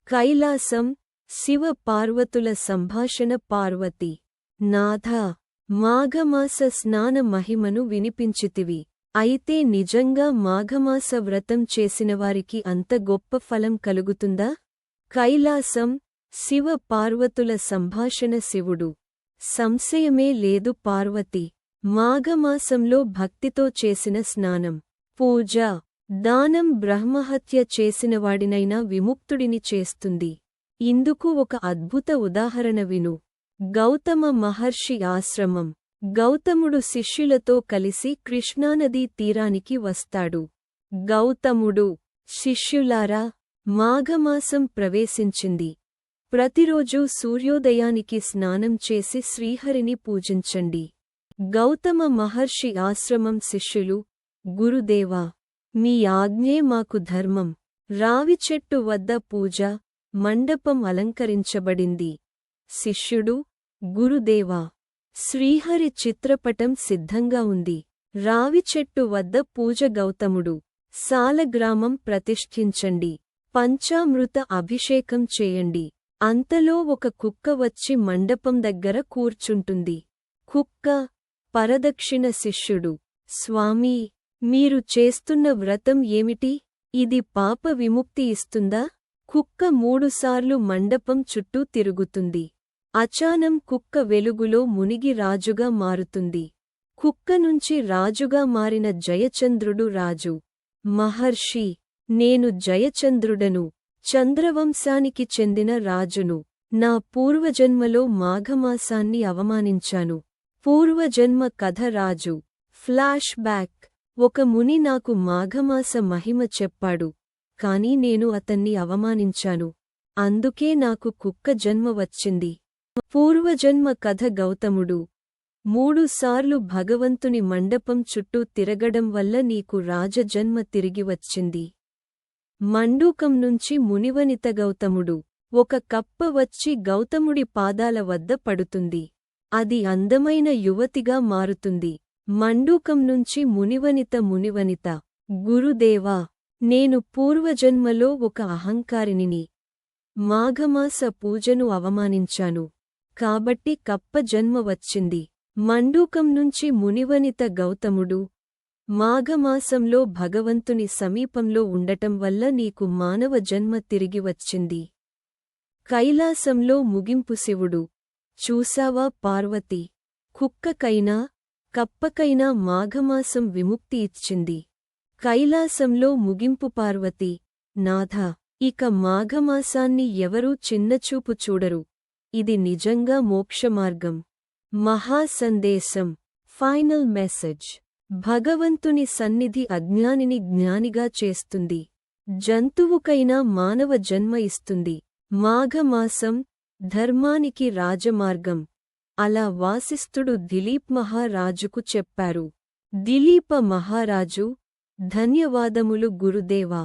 కైలాసం శివ పార్వతుల సంభాషణ. పార్వతి: నాథా, మాఘమాస స్నాన మహిమను వినిపించితివి. అయితే నిజంగా మాఘమాస వ్రతం చేసినవారికి అంత గొప్ప ఫలం కలుగుతుందా? కైలాసం శివ పార్వతుల సంభాషణ. శివుడు: సంశయమే లేదు పార్వతి. మాఘమాసంలో భక్తితో చేసిన స్నానం, పూజ, దానం బ్రహ్మహత్య చేసినవాడినైనా విముక్తుడిని చేస్తుంది. ఇందుకు ఒక అద్భుత ఉదాహరణ విను. గౌతమ మహర్షి ఆశ్రమం. గౌతముడు శిష్యులతో కలిసి కృష్ణానదీ తీరానికి వస్తాడు. గౌతముడు: శిష్యులారా, మాఘమాసం ప్రవేశించింది. ప్రతిరోజూ సూర్యోదయానికి స్నానం చేసి శ్రీహరిని పూజించండి. గౌతమ మహర్షి ఆశ్రమం శిష్యులు: గురుదేవా, మీ ఆజ్ఞే మాకు ధర్మం. రావి చెట్టు వద్ద పూజ మండపం అలంకరించబడింది. శిష్యుడు: గురుదేవా, శ్రీహరి చిత్రపటం సిద్ధంగా ఉంది. రావి చెట్టు వద్ద పూజ. గౌతముడు: సాలగ్రామం ప్రతిష్ఠించండి. పంచామృత అభిషేకం చేయండి. అంతలో ఒక కుక్క వచ్చి మండపం దగ్గర కూర్చుంటుంది. కుక్క పరదక్షిణ. శిష్యుడు: స్వామీ, మీరు చేస్తున్న వ్రతం ఏమిటి? ఇది పాప విముక్తి ఇస్తుందా? కుక్క 3 సార్లు మండపం చుట్టూ తిరుగుతుంది. అచానం కుక్క వెలుగులో మునిగి రాజుగా మారుతుంది. కుక్క నుంచి రాజుగా మారిన జయచంద్రుడు రాజు: మహర్షి, నేను జయచంద్రుడను. చంద్రవంశానికి చెందిన రాజును. నా పూర్వజన్మలో మాఘమాసాన్ని అవమానించాను. పూర్వజన్మ కథ. రాజు: ఫ్లాష్ బ్యాక్. ఒక ముని నాకు మాఘమాస మహిమ చెప్పాడు, కాని నేను అతన్ని అవమానించాను. అందుకే నాకు కుక్క జన్మ వచ్చింది. పూర్వజన్మ కథ. గౌతముడు: 3 సార్లు భగవంతుని మండపం చుట్టూ తిరగడం వల్ల నీకు రాజజన్మ తిరిగి వచ్చింది. మండూకం నుంచి మునివనిత. గౌతముడు: ఒక కప్ప వచ్చి గౌతముడి పాదాల వద్ద పడుతుంది. అది అందమైన యువతిగా మారుతుంది. మండూకం నుంచి మునివనిత. మునివనిత: గురుదేవా, నేను పూర్వజన్మలో ఒక అహంకారినిని. మాఘమాస పూజను అవమానించాను. కాబట్టి కప్ప జన్మ వచ్చింది. మండూకం నుంచి మునివనిత. గౌతముడు: మాఘమాసంలో భగవంతుని సమీపంలో ఉండటం వల్ల నీకు మానవ జన్మ తిరిగి వచ్చింది. కైలాసంలో ముగింపు. శివుడు: చూసావా పార్వతి, కుక్కకైనా కప్పకైనా మాఘమాసం విముక్తి ఇచ్చింది. కైలాసంలో ముగింపు. పార్వతి: నాథా, ఇక మాఘమాసాన్ని ఎవరూ చిన్నచూపు చూడరు. ఇది నిజంగా మోక్షమార్గం. మహాసందేశం. Final message. భగవంతుని సన్నిధి అజ్ఞానిని జ్ఞానిగా చేస్తుంది. జంతువుకైనా మానవ జన్మ ఇస్తుంది. మాఘమాసం ధర్మానికి రాజమార్గం. అలా వాసిష్ఠుడు దిలీప్ మహారాజుకు చెప్పారు. దిలీప మహారాజు: ధన్యవాదములు గురుదేవా.